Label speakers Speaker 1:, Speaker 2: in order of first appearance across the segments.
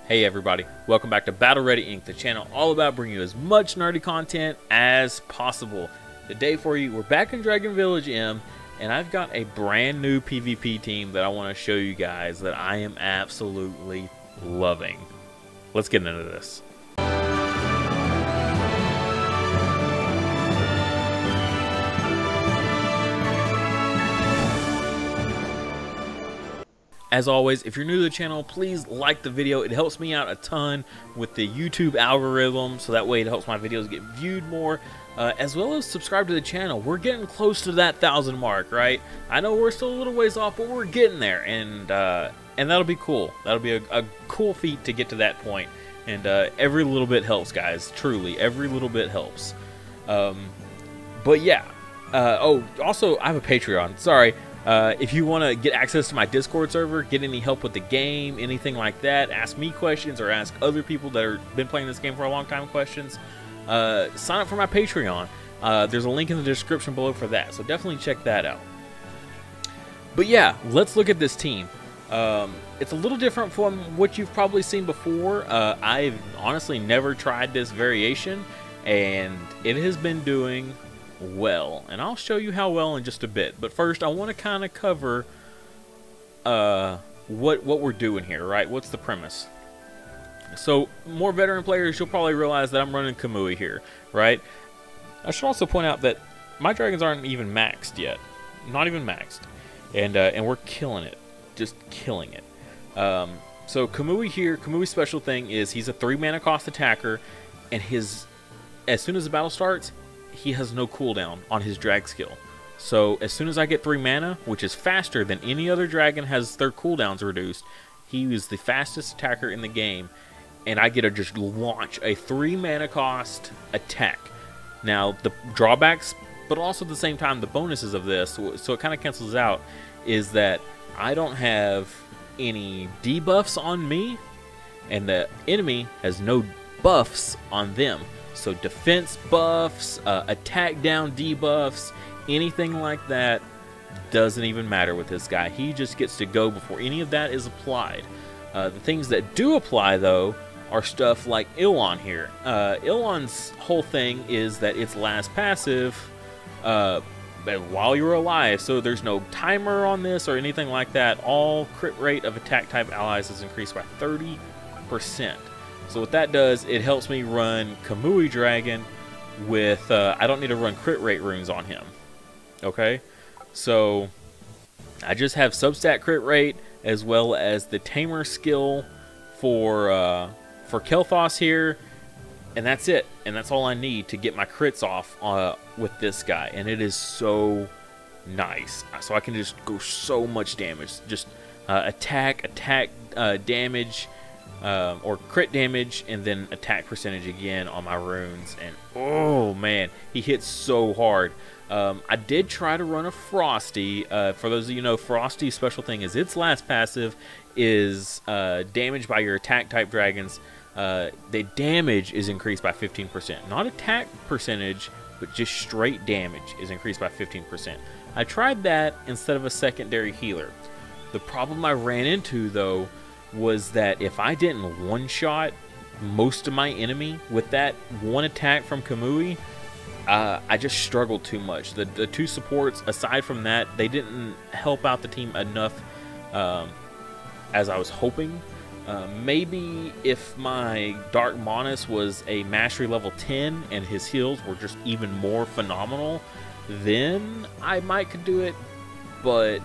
Speaker 1: Hey everybody, welcome back to Battle Ready Inc., the channel all about bringing you as much nerdy content as possible. Today for you, we're back in Dragon Village M, and I've got a brand new PvP team that I want to show you guys that I am absolutely loving. Let's get into this. As always, if you're new to the channel, please like the video. It helps me out a ton with the YouTube algorithm, so that way it helps my videos get viewed more, as well as subscribe to the channel. We're getting close to that 1,000 mark, right? I know we're still a little ways off, but we're getting there, and that'll be cool. That'll be a cool feat to get to that point, and every little bit helps, guys. Truly, every little bit helps. But yeah. Oh, also, I have a Patreon. Sorry. If you want to get access to my Discord server, get any help with the game, anything like that, ask me questions or ask other people that have been playing this game for a long time questions, sign up for my Patreon. There's a link in the description below for that, so definitely check that out. But yeah, let's look at this team. It's a little different from what you've probably seen before. I've honestly never tried this variation, and it has been doing well, and I'll show you how well in just a bit. But first, I want to kind of cover what we're doing here, right? What's the premise? So, more veteran players, you'll probably realize that I'm running Kamui here, right? I should also point out that my dragons aren't even maxed yet, not even maxed, and we're killing it, just killing it. So Kamui here, Kamui's special thing is he's a 3 mana cost attacker, and as soon as the battle starts, he has no cooldown on his drag skill. So as soon as I get 3 mana, which is faster than any other dragon has their cooldowns reduced, he is the fastest attacker in the game, and I get to just launch a 3 mana cost attack. Now the drawbacks, but also at the same time the bonuses of this, so it kind of cancels out, is that I don't have any debuffs on me, and the enemy has no buffs on them. So defense buffs, attack down debuffs, anything like that doesn't even matter with this guy. He just gets to go before any of that is applied. The things that do apply, though, are stuff like Ilon here. Ilon's whole thing is that its last passive while you're alive, so there's no timer on this or anything like that. All crit rate of attack type allies is increased by 30%. So what that does, it helps me run Kamui Dragon with, I don't need to run crit rate runes on him. Okay? So, I just have substat crit rate, as well as the Tamer skill for Kel'Thas here, and that's it. And that's all I need to get my crits off with this guy. And it is so nice. So I can just go so much damage. Just attack, damage, or crit damage, and then attack percentage again on my runes, and oh man, he hits so hard. I did try to run a Frosty. For those of you who know, Frosty's special thing is its last passive is damage by your attack type dragons. The damage is increased by 15%, not attack percentage, but just straight damage is increased by 15%. I tried that instead of a secondary healer. The problem I ran into, though, was that if I didn't one-shot most of my enemy with that one attack from Kamui, I just struggled too much. The 2 supports, aside from that, they didn't help out the team enough as I was hoping. Maybe if my Dark Monus was a Mastery level 10 and his heals were just even more phenomenal, then I might could do it, but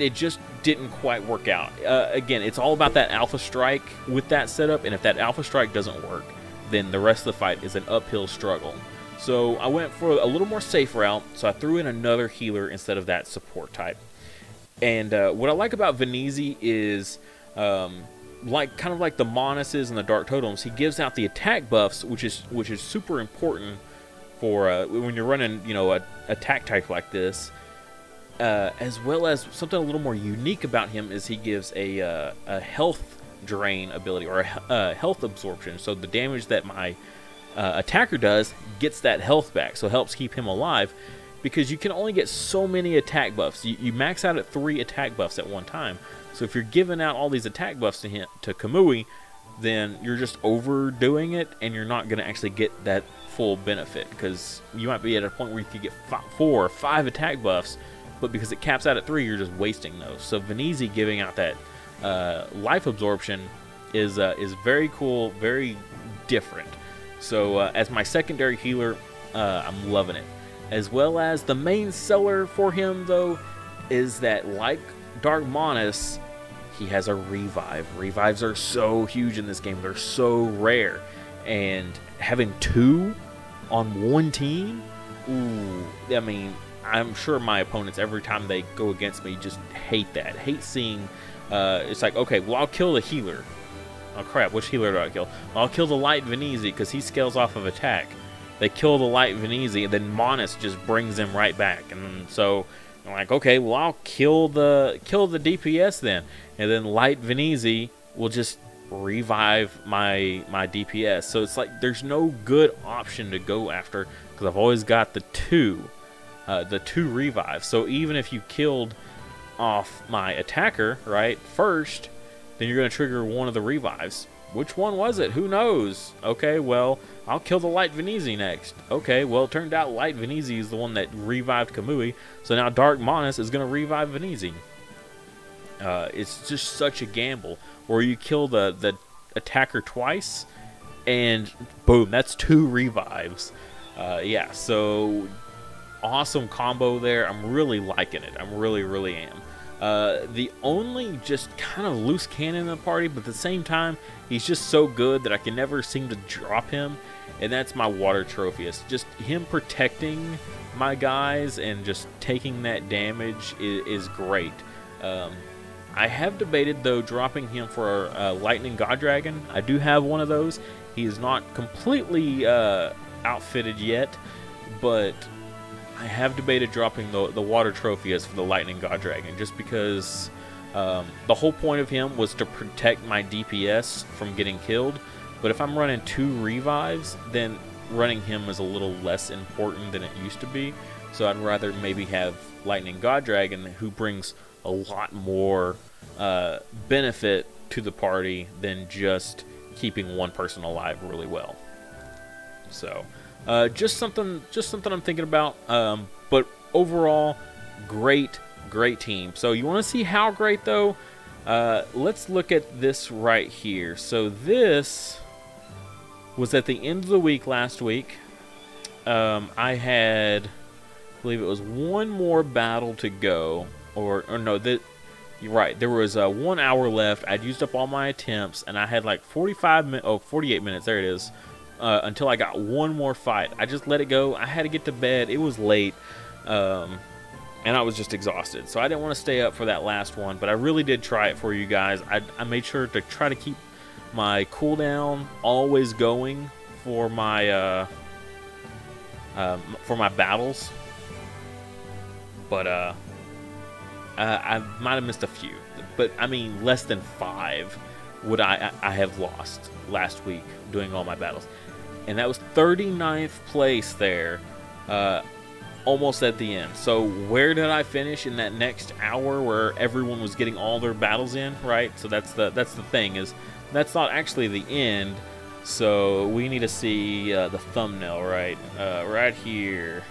Speaker 1: it just didn't quite work out. Again, it's all about that Alpha Strike with that setup, and if that Alpha Strike doesn't work, then the rest of the fight is an uphill struggle. So I went for a little more safe route, so I threw in another healer instead of that support type. And what I like about Venizi is, kind of like the Monuses and the Dark Totems, he gives out the attack buffs, which is super important for when you're running, you know, a attack type like this. As well as something a little more unique about him is he gives a health drain ability, or a health absorption. So the damage that my attacker does gets that health back, so it helps keep him alive, because you can only get so many attack buffs. You max out at 3 attack buffs at one time. So if you're giving out all these attack buffs to Kamui, then you're just overdoing it, and you're not going to actually get that full benefit, because you might be at a point where you could get 4 or 5 attack buffs, but because it caps out at 3, you're just wasting those. So Venezi giving out that life absorption is very cool, very different. So as my secondary healer, I'm loving it. As well as the main seller for him, though, is that, like Dark Manas, he has a revive. Revives are so huge in this game. They're so rare. And having 2 on one team, ooh, I mean, I'm sure my opponents, every time they go against me, just hate that. Hate seeing, it's like, okay, well, I'll kill the healer. Oh, crap, which healer do I kill? Well, I'll kill the light Venezi because he scales off of attack. They kill the light Venezi, and then Manas just brings them right back. And so I'm like, okay, well, I'll kill the DPS then. And then light Venezi will just revive my DPS. So it's like there's no good option to go after, because I've always got the two revives. So even if you killed off my attacker, right, first, then you're going to trigger one of the revives. Which one was it? Who knows? Okay, well, I'll kill the light Venezi next. Okay, well, it turned out light Venezi is the one that revived Kamui, so now Dark Manas is going to revive Venezi. It's just such a gamble. Or you kill the attacker twice, and boom, that's 2 revives. Yeah, so awesome combo there. I'm really liking it. I really am. The only just kind of loose cannon in the party, but at the same time, he's just so good that I can never seem to drop him, and that's my water trophiest. Just him protecting my guys and just taking that damage is great. I have debated, though, dropping him for Lightning God Dragon. I do have one of those. He is not completely outfitted yet, but I have debated dropping the water trophiest for the Lightning God Dragon, just because the whole point of him was to protect my DPS from getting killed. But if I'm running 2 revives, then running him is a little less important than it used to be. So I'd rather maybe have Lightning God Dragon, who brings a lot more benefit to the party than just keeping one person alive really well. So just something I'm thinking about. But overall, great team. So you want to see how great, though? Let's look at this right here. So this was at the end of the week last week. I had, I believe it was one more battle to go, or no, you're right. There was 1 hour left. I'd used up all my attempts, and I had like 48 minutes. There it is. Until I got one more fight. I just let it go. I had to get to bed. It was late, and I was just exhausted. So I didn't want to stay up for that last one, but I really did try it for you guys. I made sure to try to keep my cooldown always going for my battles, but I might have missed a few. But I mean, less than 5 would I have lost last week doing all my battles. And that was 39th place there, almost at the end. So where did I finish in that next hour where everyone was getting all their battles in, right? So that's the thing, is that's not actually the end. So we need to see the thumbnail, right? Right here.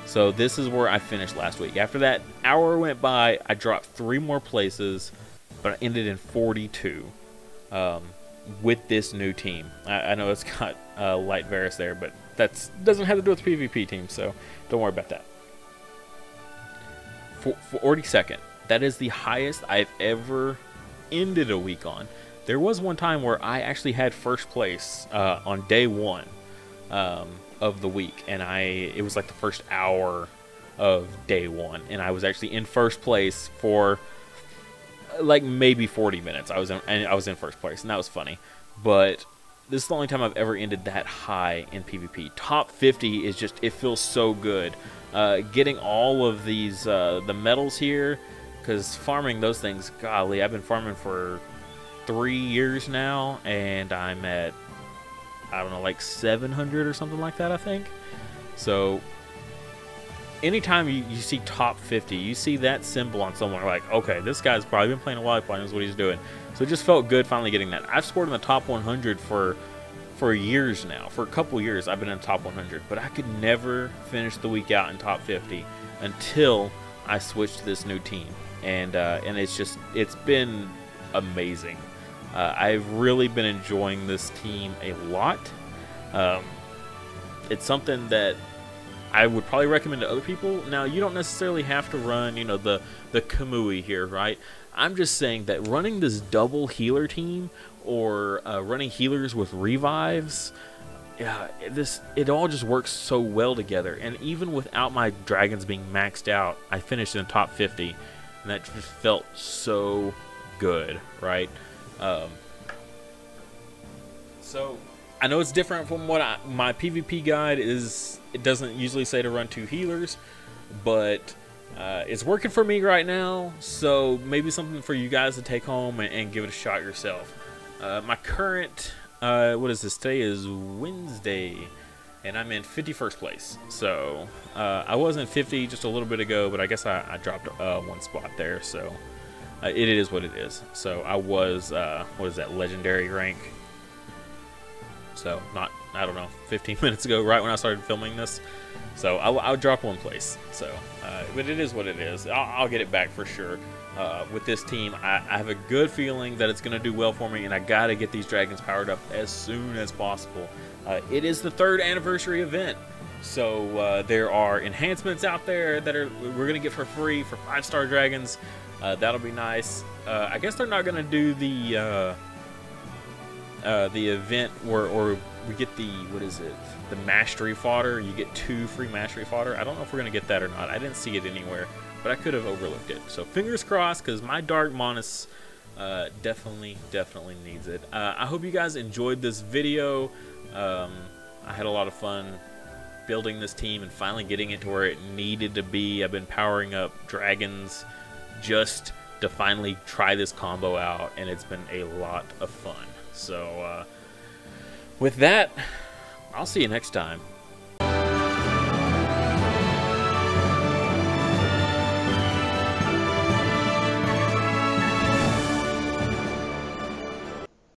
Speaker 1: So this is where I finished last week. After that hour went by, I dropped 3 more places, but I ended in 42. With this new team. I know it's got Light Varus there, but that doesn't have to do with the PvP team, so don't worry about that. For 42nd, that is the highest I've ever ended a week on. There was one time where I actually had first place on day 1 of the week, and it was like the first hour of day 1, and I was actually in first place for like maybe 40 minutes. I was in first place, and that was funny. But this is the only time I've ever ended that high in PvP. Top 50 is just, it feels so good. Getting all of these the medals here, because farming those things, golly, I've been farming for 3 years now, and I'm at, I don't know, like 700 or something like that, I think. So anytime you see top 50, you see that symbol on someone, like, okay, this guy's probably been playing a while, he probably knows what he's doing. So it just felt good finally getting that. I've scored in the top 100 for years now. For a couple years, I've been in the top 100, but I could never finish the week out in top 50 until I switched to this new team, and it's been amazing. I've really been enjoying this team a lot. It's something that I would probably recommend to other people. Now, you don't necessarily have to run, you know, the Kamui here, right? I'm just saying that running this double healer team or running healers with revives, yeah, it all just works so well together. And even without my dragons being maxed out, I finished in the top 50, and that just felt so good, right? So I know it's different from what my PvP guide is. It doesn't usually say to run 2 healers, but it's working for me right now. So maybe something for you guys to take home and give it a shot yourself. My current, what is this? Today is Wednesday, and I'm in 51st place. So I was in 50 just a little bit ago, but I guess I dropped 1 spot there. So it is what it is. So I was, what is that, legendary rank? So I don't know, 15 minutes ago, right when I started filming this. So I'll drop 1 place. So, but it is what it is. I'll get it back for sure. With this team, I have a good feeling that it's going to do well for me, and I got to get these dragons powered up as soon as possible. It is the 3rd anniversary event, so there are enhancements out there that we're going to get for free for 5-star dragons. That'll be nice. I guess they're not going to do the event where we get the, what is it, the mastery fodder. You get 2 free mastery fodder. I don't know if we're going to get that or not. I didn't see it anywhere, but I could have overlooked it. So fingers crossed, because my Dark Monas definitely needs it. I hope you guys enjoyed this video. I had a lot of fun building this team and finally getting it to where it needed to be. I've been powering up dragons just to finally try this combo out, and it's been a lot of fun. So with that, I'll see you next time.